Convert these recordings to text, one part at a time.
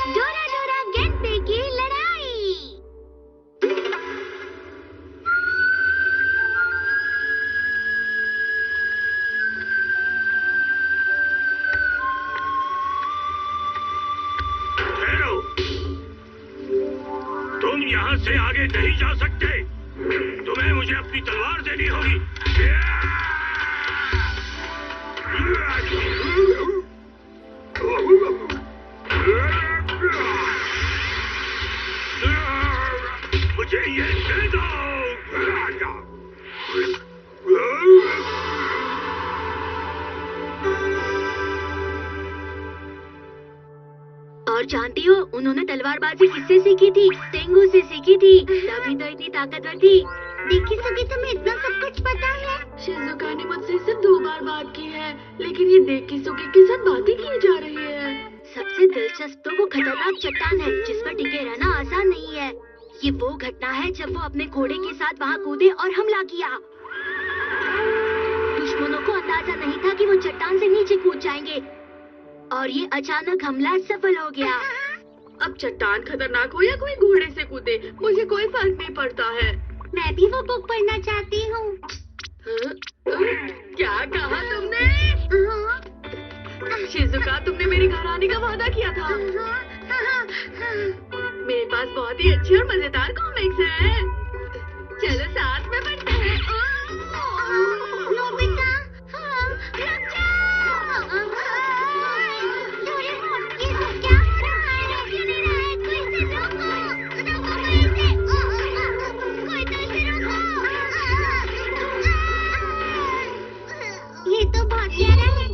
डोरा डोरा गेंदे की लड़ाई। ठहरो, तुम यहाँ से आगे नहीं जा सकते। तुम्हें मुझे अपनी तलवार देनी होगी। मुझे ये दे दो। और जानती हो उन्होंने तलवारबाजी किससे सीखी थी? तेंगू से सीखी थी, तभी तो इतनी ताकतवर थी। डेकिसुगी, तुम्हें इतना सब कुछ पता है? शिजुका ने मुझसे सिर्फ 2 बार बात की है, लेकिन ये डेकिसुगी के साथ बातें की जा रही है। सबसे दिलचस्प तो वो खतरनाक चट्टान है जिस पर टिके रहना आसान नहीं है। ये वो घटना है जब वो अपने घोड़े के साथ वहाँ कूदे और हमला किया। दुश्मनों को अंदाजा नहीं था कि वो चट्टान से नीचे कूद जाएंगे और ये अचानक हमला सफल हो गया। अब चट्टान खतरनाक हो या कोई घोड़े से कूदे, मुझे कोई फर्क नहीं पड़ता है। मैं भी वो बुक पढ़ना चाहती हूँ। क्या कहा तुमने? शिजुका, तुमने मेरे घर आने का वादा किया था। मेरे पास बहुत ही अच्छे और मजेदार कॉमिक्स हैं। चलो साथ में पढ़ते हैं। नोबिता, रुक जाओ। डोरेमोन, ये सब क्या हो रहा है? रोक क्यों नहीं रहा है? कोई इसे रोको, रोको कोई इसे। कोई तो इसे रोको। ये तो बहुत प्यारा है।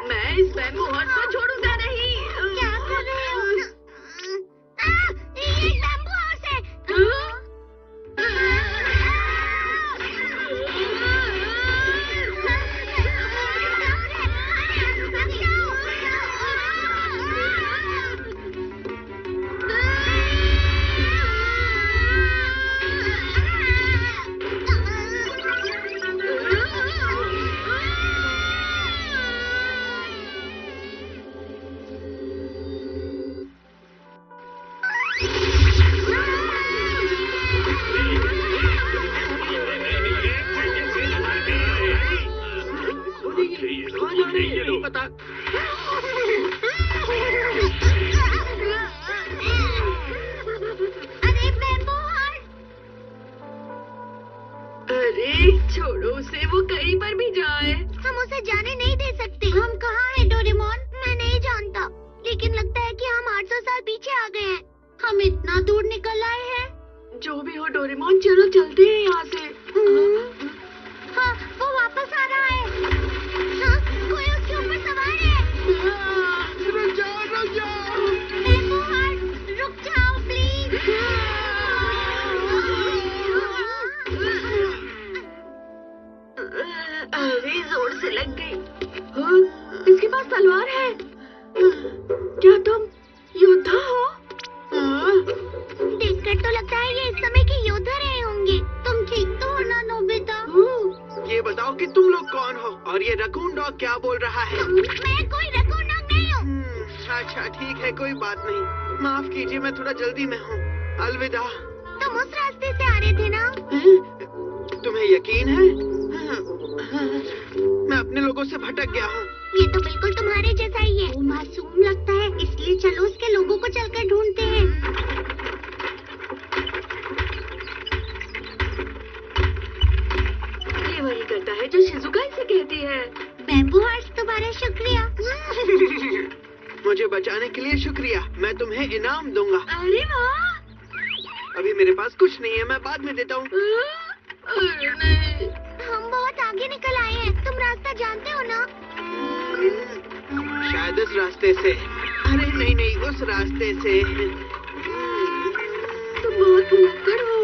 मैं इस बैम्बू हॉर्स को छोड़ूंगा नहीं। क्या कर रहे हो? ये बैम्बू हाउस है। पता अरे बैम्बू हाउस। अरे छोड़ो उसे, वो कहीं पर भी जाए। हम उसे जाने नहीं दे सकते। हम कहाँ हैं डोरेमोन? मैं नहीं जानता, लेकिन लगता है कि हम 800 साल पीछे आ गए हैं। हम इतना दूर निकल आए हैं। जो भी हो डोरेमोन, चलो चलते हैं यहाँ से। हाँ, वो वापस आ रहा है। हाँ, कोई उसके ऊपर सवार है। रुक जाओ, रुक जाओ। बैम्बू हाउस, रुक जाओ प्लीज। अरे जोर से लग गई। हाँ, इसके पास तलवार है। क्या तुम योद्धा हो? देखकर तो लगता है ये इस समय के योद्धा रहे होंगे। तुम ठीक तो हो ना नोबिता? ये बताओ कि तुम लोग कौन हो और ये रकून डॉग क्या बोल रहा है? मैं कोई रकून डॉग नहीं हूँ। अच्छा ठीक है, कोई बात नहीं। माफ कीजिए, मैं थोड़ा जल्दी में हूँ। अलविदा। तुम उस रास्ते से आ रहे थे ना? तुम्हें यकीन है? मैं अपने लोगों से भटक गया हूँ। ये तो बिल्कुल तुम्हारे जैसा ही है। वो मासूम लगता है, इसलिए चलो उसके लोगों को चलकर ढूंढते हैं। ये वही करता है जो शिजुका इसे कहती है। बैम्बू हाउस, तुम्हारा शुक्रिया। मुझे बचाने के लिए शुक्रिया। मैं तुम्हें इनाम दूंगा। अरे वाह। अभी मेरे पास कुछ नहीं है, मैं बाद में देता हूँ। अरे नहीं। हम बहुत आगे निकल आए हैं। तुम रास्ता जानते हो ना? शायद इस रास्ते से। अरे नहीं नहीं, उस रास्ते से। तुम बहुत भुलक्कड़ हो।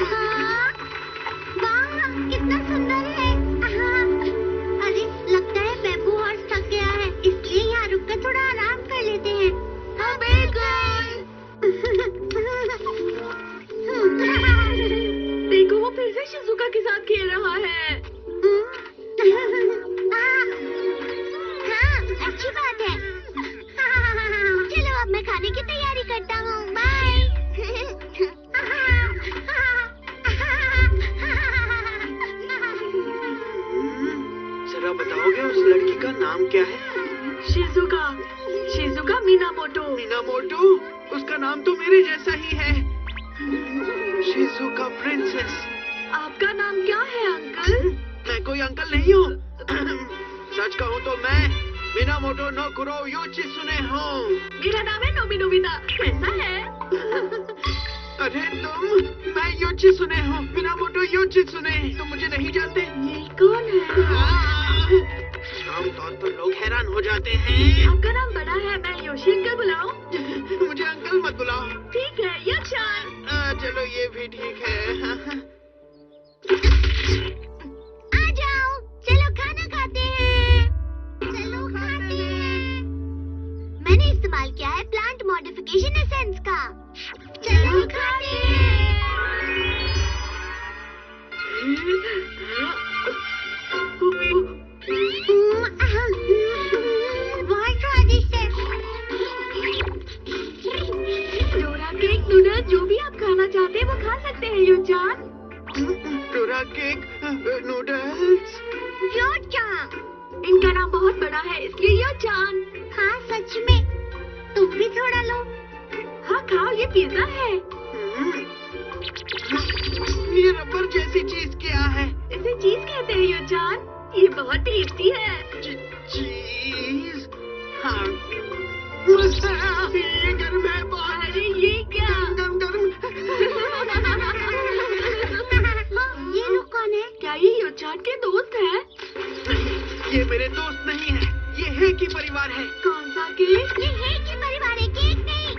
हाँ, वाह, कितना सुंदर है। हाँ, अरे लगता है बैम्बू हाउस थक गया है, इसलिए यहाँ रुककर थोड़ा आराम कर लेते हैं। हाँ बिल्कुल। देखो वो फिर से शिजुका के साथ खेल रहा है। हाँ, अच्छी बात है। चलो अब मैं खाने की तैयारी करता हूँ। बाय। जरा बताओगे उस लड़की का नाम क्या है? शिजुका मीनामोटो। मीनामोटो? उसका नाम तो मेरे जैसा ही है, शिजुका प्रिंसेस। आपका नाम क्या है अंकल? मैं कोई अंकल नहीं हूँ। सच कहूँ तो मैं मीनामोटो नो कुरोयोचित्सुने हूँ। मेरा नाम है नोबी नोबिता। कैसा है? अरे तुम, मैं योचित्सुने हूँ, मीनामोटो योचित्सुने। तुम मुझे नहीं जानते? ये कौन है? आमतौर पर लोग हैरान हो जाते हैं। आपका नाम बड़ा है, मैं योशी अंकल बुलाऊं? मुझे अंकल मत बुलाओ। ठीक है, योशान। चलो ये भी ठीक है। आ जाओ, चलो खाना खाते हैं। चलो खाते हैं। मैंने इस्तेमाल किया है प्लांट मॉडिफिकेशन एसेंस का। चलो खाते हैं। बहुत स्वादिष्ट है। डोरा केक, नूडल्स, जो भी आप खाना चाहते हैं वो खा सकते हैं योचान। Dora cake, noodles. योचान। इनका नाम बहुत बड़ा है इसलिए योचान। हाँ सच में। तुम भी थोड़ा लो। हाँ खाओ, ये पिज्जा है। ये रबर जैसी चीज क्या है? इसे चीज कहते हैं योचान। ये बहुत टेस्टी है। चीज? हाँ। ये गर्म है बहुत। अरे ये क्या? गर्म गर्म। ये लोग कौन है? क्या ये योचान के दोस्त है? नहीं, ये मेरे दोस्त नहीं है, ये हेकी परिवार है। कौन सा केक? ये हेकी परिवार है, केक नहीं।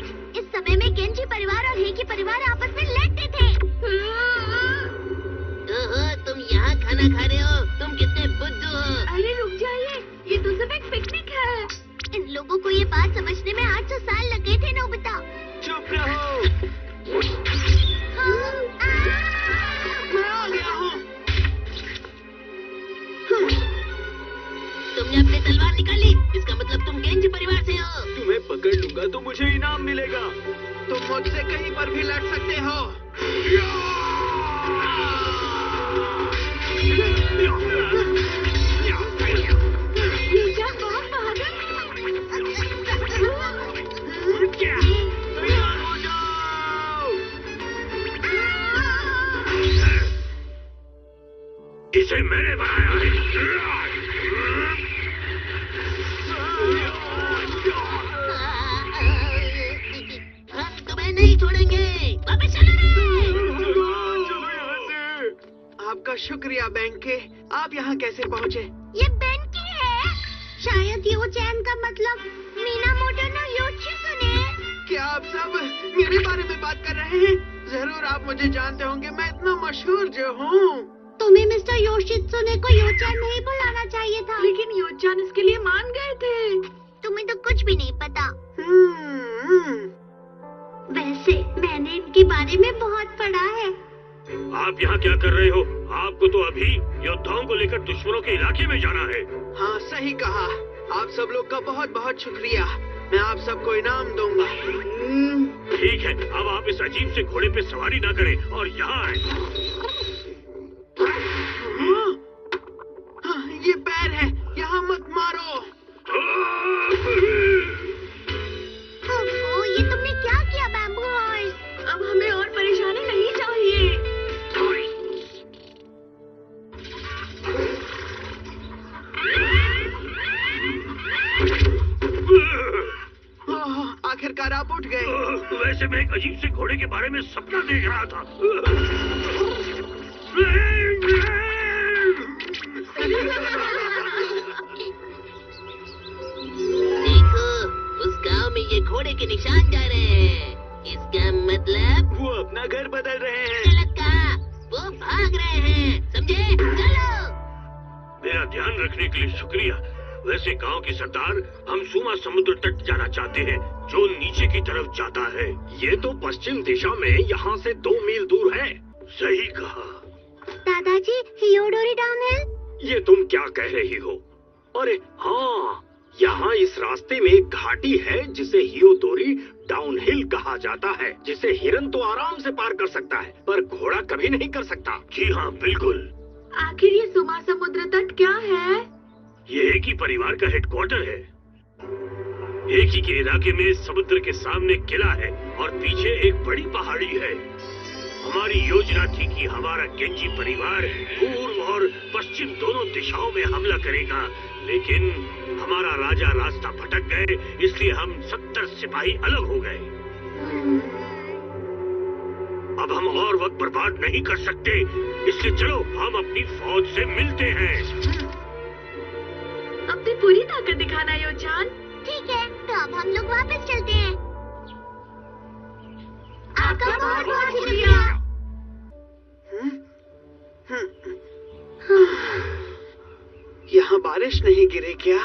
इस समय में गेंजी परिवार और हेकी परिवार आपस में लड़ते थे। तुम यहाँ खाना खा रहे हो? तुम कितने बुद्धू हो? अरे रुक जाइए, ये तो सिर्फ एक पिकनिक है। इन लोगों को ये बात समझने में 800 साल लगे थे नोबिता। चुप रहो। मैं आ गया हूँ। तुमने अपनी तलवार निकाली, इसका मतलब तुम गेंजी परिवार से हो। तुम्हें पकड़ लूंगा तो मुझे इनाम मिलेगा। तुम मुझसे कहीं पर भी लड़ सकते हो। योचान बहुत बहादुर क्या? तैयार हो जाओ। इसे मैंने बनाया है। हम तुम्हें नहीं छोड़ेंगे। वापस चलो रे। आपका शुक्रिया बैंके। आप यहाँ कैसे पहुँचे? ये बेंकी है। शायद योचैन का मतलब मीनामोटो नो योचित्सुने। क्या आप सब मेरे बारे में बात कर रहे हैं? जरूर आप मुझे जानते होंगे, मैं इतना मशहूर जो हूँ। तुम्हें मिस्टर योशित्सुने को योचैन नहीं बुलाना चाहिए था। लेकिन योचान इसके लिए मान गए थे। तुम्हें तो कुछ भी नहीं पता। वैसे मैंने इनके बारे में बहुत पढ़ा है। आप यहाँ क्या कर रहे हो? आपको तो अभी योद्धाओं को लेकर दुश्मनों के इलाके में जाना है। हाँ सही कहा। आप सब लोग का बहुत बहुत शुक्रिया। मैं आप सबको इनाम दूंगा। ठीक है, अब आप इस अजीब से घोड़े पे सवारी ना करें और यहाँ आए। ये पैर है, यहाँ मत मारो। ओह, ये तुमने क्या किया बैम्बू हॉर्स? अब हमें और परेशानी नहीं चाहिए। आखिरकार आप उठ गए। वैसे मैं एक अजीब से घोड़े के बारे में सपना देख रहा था। देखो, उस गांव में ये घोड़े के निशान जा रहे हैं। इसका मतलब वो अपना घर बदल रहे हैं। गलत कहा, वो भाग रहे हैं। समझे? चलो। मेरा ध्यान रखने के लिए शुक्रिया। वैसे गांव के सरदार, हम सुमा समुद्र तट जाना चाहते हैं, जो नीचे की तरफ जाता है। ये तो पश्चिम दिशा में यहाँ से 2 मील दूर है। सही कहा। दादाजी, हियोडोरी डाउनहिल। ये तुम क्या कह रही हो? अरे हाँ, यहाँ इस रास्ते में एक घाटी है जिसे हियोडोरी डाउनहिल कहा जाता है, जिसे हिरन तो आराम से पार कर सकता है पर घोड़ा कभी नहीं कर सकता। जी हाँ, बिल्कुल। आखिर ये सुमा समुद्र तट क्या है? ये एक ही परिवार का हेडक्वार्टर है। एक ही के इलाके में समुद्र के सामने किला है और पीछे एक बड़ी पहाड़ी है। हमारी योजना थी कि हमारा गेंजी परिवार पूर्व और पश्चिम दोनों दिशाओं में हमला करेगा, लेकिन हमारा राजा रास्ता भटक गए, इसलिए हम 70 सिपाही अलग हो गए। अब हम और वक्त बर्बाद नहीं कर सकते, इसलिए चलो हम अपनी फौज से मिलते हैं। अपनी पूरी ताकत दिखाना योचान। ठीक है, तो अब हम लोग वापस चलते हैं। आपका बहुत बहुत शुक्रिया। यहाँ बारिश नहीं गिरी क्या?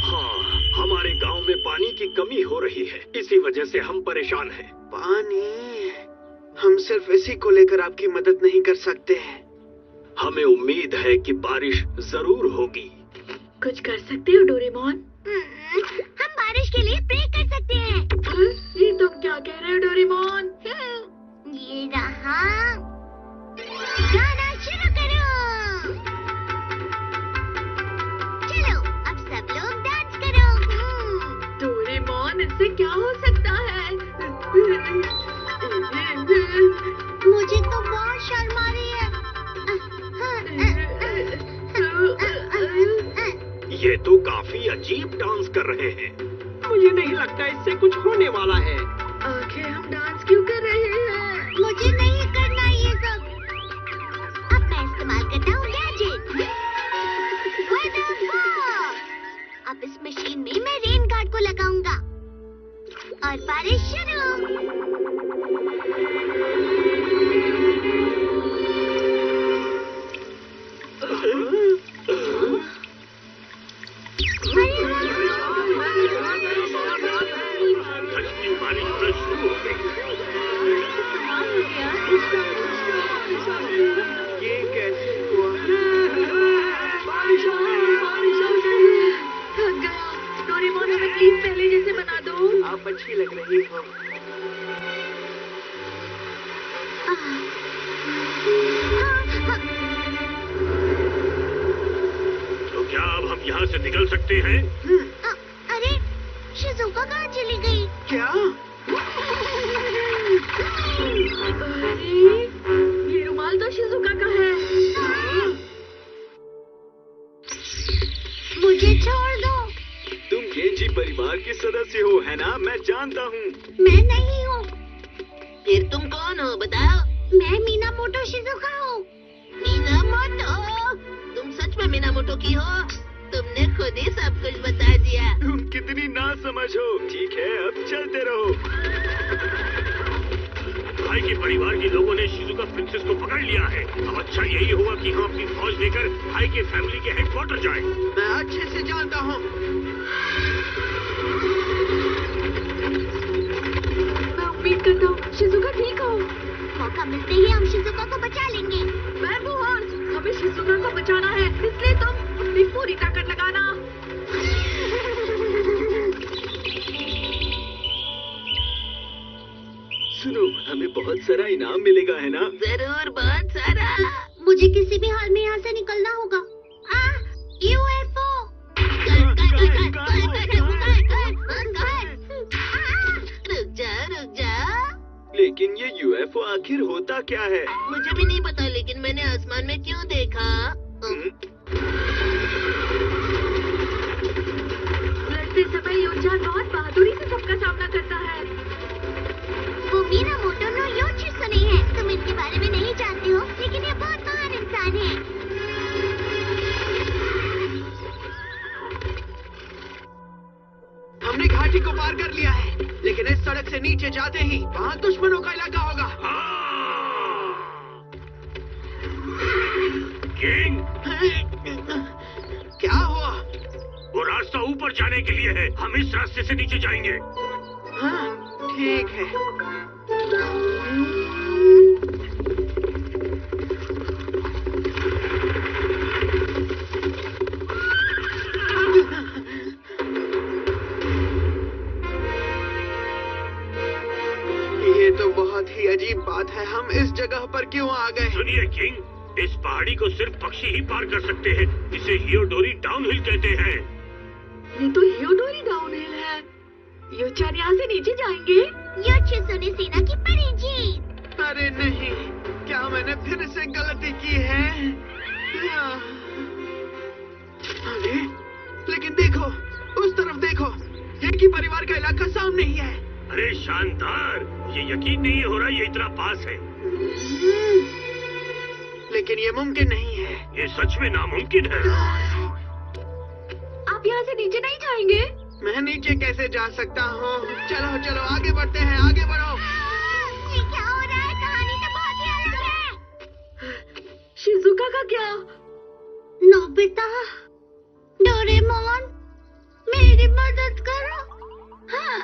हाँ, हमारे गांव में पानी की कमी हो रही है, इसी वजह से हम परेशान हैं। पानी? हम सिर्फ इसी को लेकर आपकी मदद नहीं कर सकते हैं। हमें उम्मीद है कि बारिश जरूर होगी। कुछ कर सकते हो डोरेमोन? हम बारिश के लिए प्रे कर सकते हैं। ये तुम क्या कह रहे हो डोरेमोन? ये रहा। गाना शुरू करो। चलो, अब सब लोग डांस करो। डोरेमोन, इससे क्या हो सकता है? मुझे तो बहुत शर्म आ रही है। ये तो काफी अजीब डांस कर रहे हैं। मुझे नहीं लगता इससे कुछ होने वाला है। आखिर हम डांस क्यों कर रहे हैं? मुझे नहीं करना ये सब। अब मैं इस्तेमाल करता हूँ गैजेट। अब इस मशीन में मैं रेन गार्ड को लगाऊंगा और बारिश शुरू। ये कैसे हुआ? थक गया। डोरेमोन, हमें प्लीज पहले जैसे बना दो। आप अच्छी लग रही हो। तो क्या अब हम यहाँ से निकल सकते हैं? अरे, शिजुका कहाँ चली गई? क्या? अरे, ये रुमाल तो शिजुका का है। मुझे छोड़ दो। तुम गेंजी परिवार के सदस्य हो, है ना? मैं जानता हूँ। मैं नहीं हूँ। फिर तुम कौन हो बताओ? मैं मीनामोटो शिजुका हूँ। मीनामोटो? तुम सच में मीनामोटो की हो? तुमने खुद ही सब कुछ बता दिया। तुम कितनी नासमझ हो। ठीक है, अब चलते रहो। भाई के परिवार के लोगों ने शिजुका प्रिंसेस को पकड़ लिया है। अब अच्छा यही होगा कि हम अपनी फौज लेकर भाई के फैमिली के हेडक्वार्टर जाएं। मैं अच्छे से जानता हूँ। मैं उम्मीद करता हूँ शिजुका ठीक हो। मौका मिलते ही हम शिजुका को बचा लेंगे। बैम्बू हॉर्स, हमें शिजुका को बचाना है, इसलिए तुम अपनी पूरी ताकत लगाना। सुनो, हमें बहुत सारा इनाम मिलेगा, है ना? जरूर, बहुत सारा। मुझे किसी भी हाल में यहाँ से निकलना होगा। यूएफओ! रुक जा। लेकिन ये यूएफओ आखिर होता क्या है? मुझे भी नहीं पता, लेकिन मैंने आसमान में क्यों देखा? लड़ते समय योचान बहुत बहादुरी से सबका सामना करता है। वो मीनामोटो नो योशित्सु नहीं है। तुम इनके बारे में नहीं जानते हो, लेकिन ये बहुत महान इंसान है। हमने घाटी को पार कर लिया है, लेकिन इस सड़क से नीचे जाते ही वहाँ दुश्मनों का इलाका होगा। किंग, क्या हुआ? वो रास्ता ऊपर जाने के लिए है। हम इस रास्ते से नीचे जाएंगे। हाँ, ठीक है। इस जगह पर क्यों आ गए? सुनिए किंग, इस पहाड़ी को सिर्फ पक्षी ही पार कर सकते हैं। इसे हियोडोरी डाउनहिल कहते हैं। ये तो हियोडोरी डाउनहिल है। यो-चान यहाँ से नीचे जाएंगे। यो चिज़ुने सेना की परी जीत। अरे नहीं, क्या मैंने फिर से गलती की है? अरे लेकिन देखो, उस तरफ देखो, येकी परिवार का इलाका सामने ही है। अरे शानदार, ये यकीन नहीं हो रहा ये इतना पास है। लेकिन ये मुमकिन नहीं है। ये सच में नामुमकिन है। आप यहाँ से नीचे नहीं जाएंगे? मैं नीचे कैसे जा सकता हूँ? चलो चलो आगे बढ़ते हैं, आगे बढ़ो। ये क्या हो रहा है? कहानी तो बहुत ही अलग है। शिजुका का क्या? नोबिता, डोरेमोन, मेरी मदद करो। हाँ,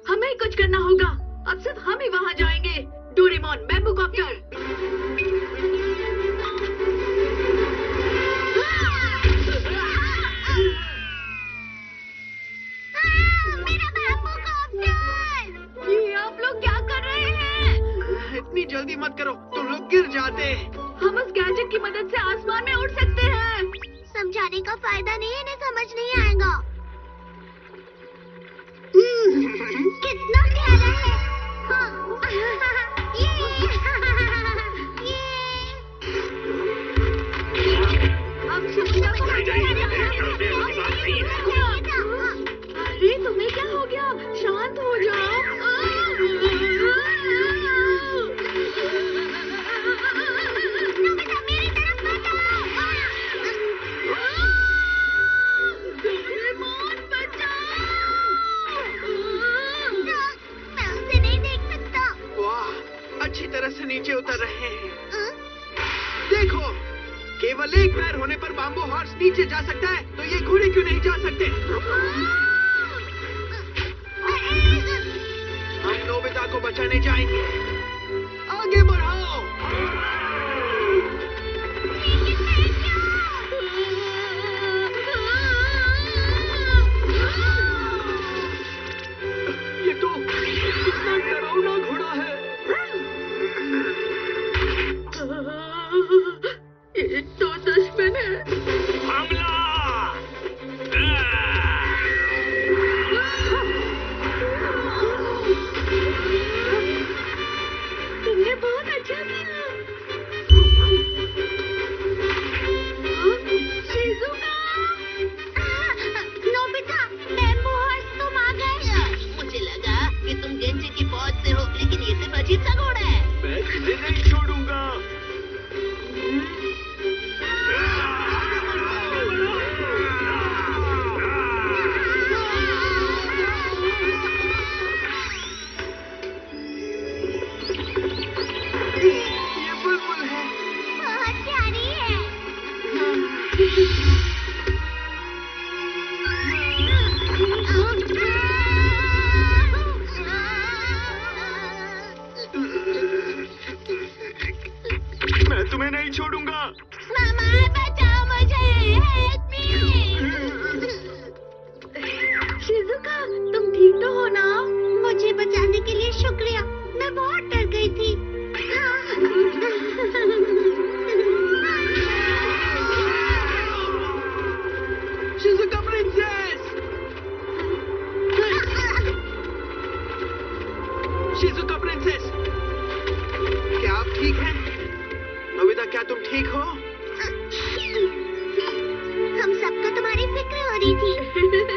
हमें कुछ करना होगा। अब सिर्फ हम ही वहाँ जाएंगे। Doraemon, bamboo copter. मेरा बैम्बू कॉप्टर! ये आप लोग क्या कर रहे हैं? इतनी जल्दी मत करो, तुम लोग गिर जाते। हम उस गैजेट की मदद से आसमान में उड़ सकते हैं। समझाने का फायदा नहीं है, इन्हें समझ नहीं आएगा। कितना प्यारा है। हाँ। अब शिजुका को अरे तुम्हें क्या हो गया? शांत हो जाओ। नोबिता, मेरी तरफ मत आओ। डोरेमोन, बचाओ! मैं उसे नहीं देख सकता। वाह, अच्छी तरह से नीचे उतर रहे हैं। देखो, केवल एक पैर होने पर बाम्बू हॉर्स नीचे जा सकता है, तो ये घोड़े क्यों नहीं जा सकते? हम नोबिता को बचाने जाएंगे। आगे बढ़ो। ये तो कितना डरावना घोड़ा है। ये तो दुश्मन है। हमला! तुमने बहुत अच्छा किया। शिजुका! नोबिता, बैम्बू हॉर्स, तुम आ गए। मुझे लगा कि तुम गेंजे की फौज से हो, लेकिन ये सिर्फ अजीब सा घोड़ा है। मैं तुम्हें नहीं छोड़ूंगा। ये बुलबुल है। बहुत प्यारी है। मैं तुम्हें नहीं छोड़ूंगा। मामा, बचाओ मुझे। Help me. शिजुका, तुम ठीक तो हो ना? मुझे बचाने के लिए शुक्रिया। मैं बहुत डर गई थी। Shizuka princess! Shizuka princess! क्या आप ठीक हैं? नोबिता, क्या तुम ठीक हो? हम सबको तुम्हारी फिक्र हो रही थी।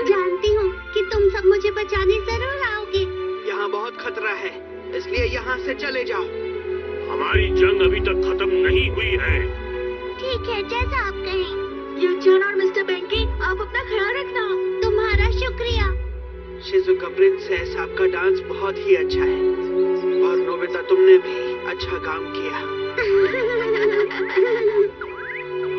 जानती हूँ कि तुम सब मुझे बचाने जरूर आओगे। यहाँ बहुत खतरा है, इसलिए यहाँ से चले जाओ। हमारी जंग अभी तक खत्म नहीं हुई है। ठीक है, जैसा आप कहें। यो-चान और मिस्टर बेंकी, आप अपना ख्याल रखना। तुम्हारा शुक्रिया। शिजुका प्रिंसेस, आपका डांस बहुत ही अच्छा है। और नोबिता, तुमने भी अच्छा काम किया।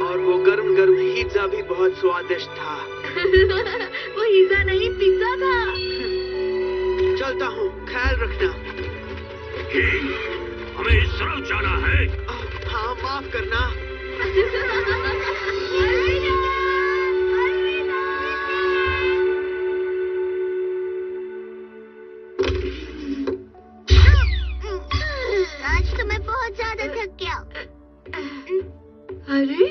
और वो गरम गरम पिज्जा भी बहुत स्वादिष्ट था। वो पिज्जा नहीं, पिज्जा था। चलता हूँ, ख्याल रखना। हमें इस तरफ जाना है। हाँ, माफ करना। आज तो मैं बहुत अरे